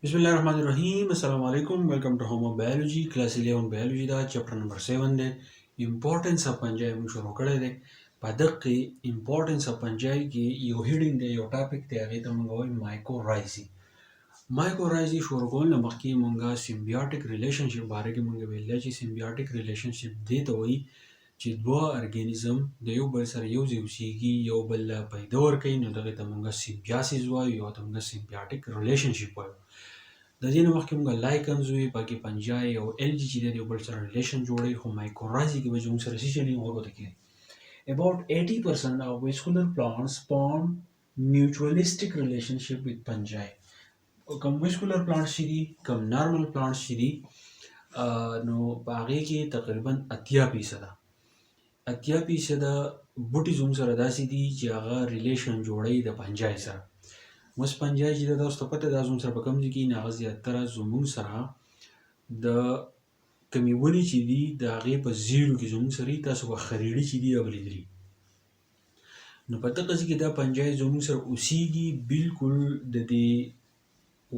Bismillahirrahmanirrahim. Assalamu alaikum. Welcome to Home of Biology. Class 11 Biology da chapter number 7 ده importance of fungi موږ شروع کړی دی. په دغه کې importance of fungi کې یو heading دی، یو topic دی، هغې ته موږ وایو mycorrhizae. mycorrhizae شروع کول نه مخکې موږ symbiotic relationship باره کې موږ ویل دی چې symbiotic relationship دې ته وایي چې دوه ارګانیزم د یو بل سره یو ځای اوسېږي، یو بل له پیدا ورکوي، نو دغې ته موږ symbiosis وایو، یو ته موږ symbiotic relationship وایو. د دې نه مخکې موږ لایکنز وي، پکې فنجای او الجی چې دی د یو بل سره ریلیشن جوړوي، خو mycorrhizae کې به زموږ سره څه چلي هغه ته کېږي. About 80% of vascular plants form mutualistic relationship with fungi. کوم vascular plants چې دي، کوم normal plants چې دي، نو په هغې کې تقریبا 80% بوټي زموږ سره داسې دي چې هغه ریلیشن جوړوي د فنجای سره. اوس فنجای چې دا تاسو ته پته ده زموږ سره په کوم ځای کې هغه زیاتره زموږ سره د کومې ونې چې دي د هغې په زیرو کې زموږ سره دي. تاسو به خریړي چې دي دا به لیدلي. نو په دغه ځای کې دا فنجای زموږ سره اوسېږي، بالکل د دې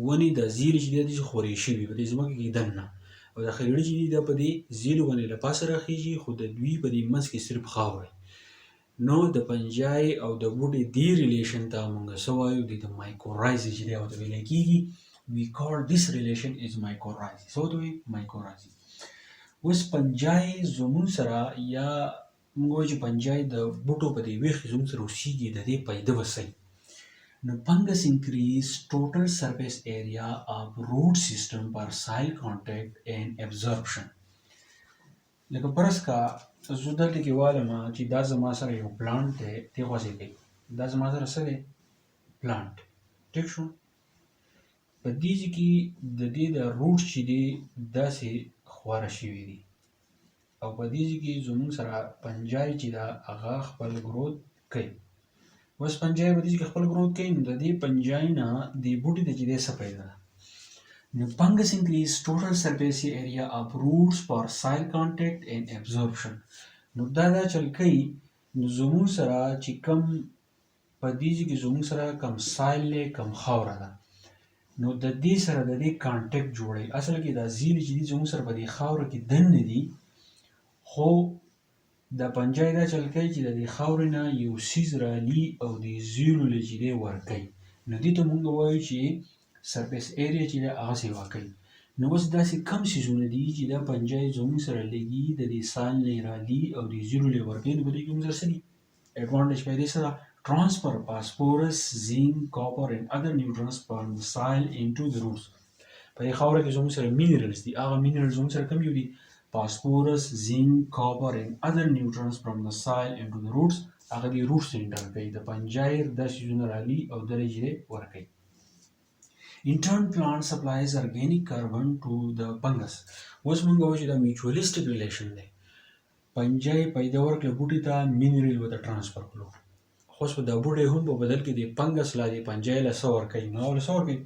ونې د زیرې چې دی داسې خورې شوي په دې ځمکه کې دننه، او دا خریړي چې دي دا په دې زیرې ونې له پاسه راخېږي، خو د دوی په دې منځ کې صرف خاوره. نو د فنجای او د بوټي دې ریلیشن ته موږ څه وایو؟ د mycorrhizae چې دی ورته ویلی کېږي. We call this relation is mycorrhizae. څه ورته وایي؟ mycorrhizae. اوس فنجای زموږ سره، یا موږ وایو چې فنجای د بوټو په دې ویښ کې زموږ سره اوسېږي، د دې پیدا به څه وي؟ نو fungus increase total surface area of root system per soil contact and absorption. لکه فرض کا زه دلته کې وایم چې دا زما سره یو پلانټ دی، ته خوځې کوي، دا زما سره څه دی؟ پلانټ. ټیک شو؟ په دې ځای کې د دې د روټ چې دی داسې خواره شوي دي، او په دې ځای کې زموږ سره فنجای چې ده هغه خپل ګروت کوي. اوس فنجای په دې ځای کې خپل ګروت کوي، نو د دې فنجای نه دې بوټي ته چې دی څه پیدا ده؟ نو fungus increase total surface area of roots for soil contact and absorption. نو دا چل کوي، نو زموږ سره چې کم په دې ځای کې زموږ سره کم سایل دی، کم خاوره ده، نو د دې سره د دې کانټیکټ جوړوي. اصل کې دا زیرې چې دي زموږ سره په دې خاوره کې دننه دي، خو د فنجای دا چل کوي چې د دې خاورې نه یو څیز رالي او دې زیرو له چې دی ورکوي. نو دې ته موږ وایو چې سرفیس ایریا چې دی هغه سیوا کوي. نو اوس داسې کم څیزونه دي چې دا فنجای زموږ سره لګي، د دې سایل نه یې رالي او دې زیرو له یې ورکوي. نو په دې کې موږ سره څه دي؟ ایډوانټیج پیدا څه ده؟ transfer phosphorus, zinc, copper and other nutrients from the soil into the roots. په دې خاوره کې زموږ سره minerals دي، هغه minerals زموږ سره کوم یو دي؟ phosphorus, zinc, copper and other nutrients from the soil into the roots. هغه دې roots ته انټر کوي، د فنجای دا څیزونه رالي او دلته یې ورکوي. In turn, plant supplies organic carbon to the fungus. اوس موږ وایو چې دا mutualistic relation دی. فنجای پیدا ورکړه بوټي ته، mineral ورته transfer کړو، خو اوس په دا بوټی هم په بدل کې د فنګس لا د فنجای له څه ورکوي؟ نو هغه له څه ورکوي؟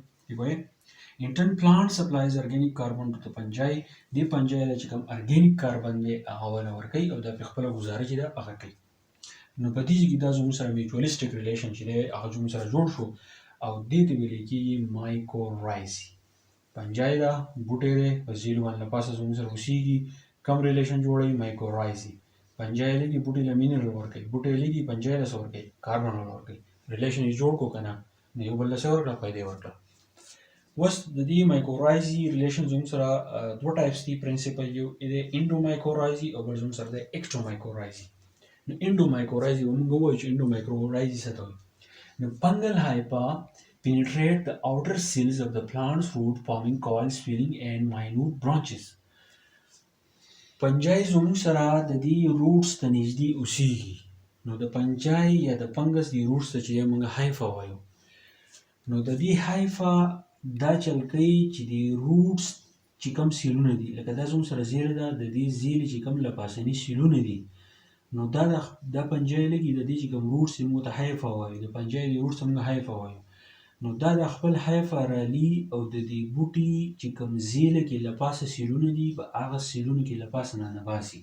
In turn, plant supplies organic carbon to the fungi. دې فنجای له چې کوم ارګینیک کاربن دی هغه وله ورکوي او دا پرې خپله ګزاره چې ده هغه کوي. نو په دې کې دا زموږ سره میچولیسټیک ریلیشن چې دی هغه زموږ سره جوړ شو، او دې ته ویل کېږي mycorrhizae. فنجای ده، بوټی دی، په زیرو باندې له پاسه زموږ سره اوسېږي، کم ریلیشن جوړوي؟ mycorrhizae. فنجای لګي بوټي له مینرل ورکوي، بوټی لګي فنجای له څه ورکوي؟ کاربن ورکوي. ریلیشن یې جوړ کړو که نه؟ نو یو بل له څه ورکړه؟ پیدا یې ورکړه. اوس د دې mycorrhizae ریلیشن زموږ سره دوه ټایپس دي پرنسپل، یو دی endomycorrhizae او بل زموږ سره دی ectomycorrhizae. نو endomycorrhizae به موږ ووایو چې endomycorrhizae څه ته وایي؟ نو fungal hyphae penetrate the outer cells of the plant's root forming coils, filling and minute branches. فنجای زموږ سره د دې روټس ته نږدې اوسېږي. نو د فنجای یا د فنګس د روټس ته چې موږ هایفا وایو، نو د دې هایفا دا چل کوي چې د روټس چې کوم سیلونه دي، لکه دا زموږ سره زیره ده، د دې زیرې چې کوم له پاسني سیلونه دي، نو دا فنجای لګي د دې چې کوم روټس یې موږ ته هایفا وایو، د فنجای د روټس ته موږ هایفا وایو. نو دا د خپل هایفا رالي او د دې بوټي چې کوم زیله کې له پاسه سیلونه دي په هغه سیلونو کې له پاسه ننباسي.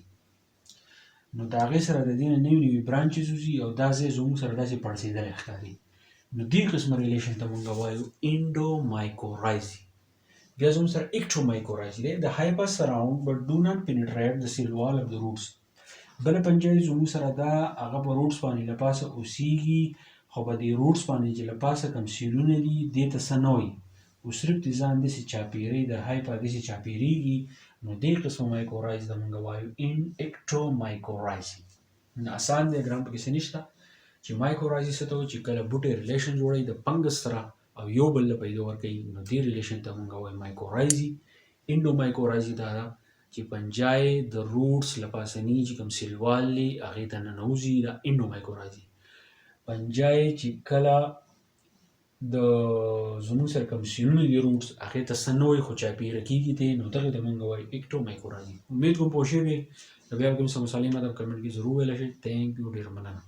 نو د هغې سره د دې نه نوي نوي برانچز وځي او دا ځای زموږ سره داسې پړسېدلی ښکاري. نو دې قسمه ریلیشن ته موږ وایو endomycorrhizae. بیا زموږ سره ectomycorrhizae دی. The hyper surround but do not penetrate the cell wall of the roots. بله پنجه زموږ سره ده هغه په روټس باندې له پاسه اوسیږي، خو په دې روټس باندې چې له پاسه کوم سیلونه دي دې ته څه نه وایي، او صرف دې ځان داسې چاپېروي، د هایپا داسې چاپېرېږي، نو دې قسمه مایکوراایز ته موږ وایو ectomycorrhizae. اسان دی، ګرام پکې څه نشته. چې مایکوراایزې څه ته وایي، چې کله بوټی ریلیشن جوړوي د فنګس سره او یو بل له پیدا ورکوي، نو دې ریلیشن ته موږ وایو مایکوراایزې. انډومایکوراایزې دا ده چې پنجای د روټس له پاسني چې کوم سیلوال دی هغې ته ننوځي، دا انډومایکوراایزې. پنجای چې کله د زموږ سره کوم سیلونه دي روټس هغې ته څه نه وایي خو چاپېره کېږي ته، نو دغې ته موږ وایو ectomycorrhizae. امید کوم پوه شوي. د بیا کوم څه مسالې ماته په کمنټ کې ضرور ویلی شئ. تھینک یو، ډېره مننه.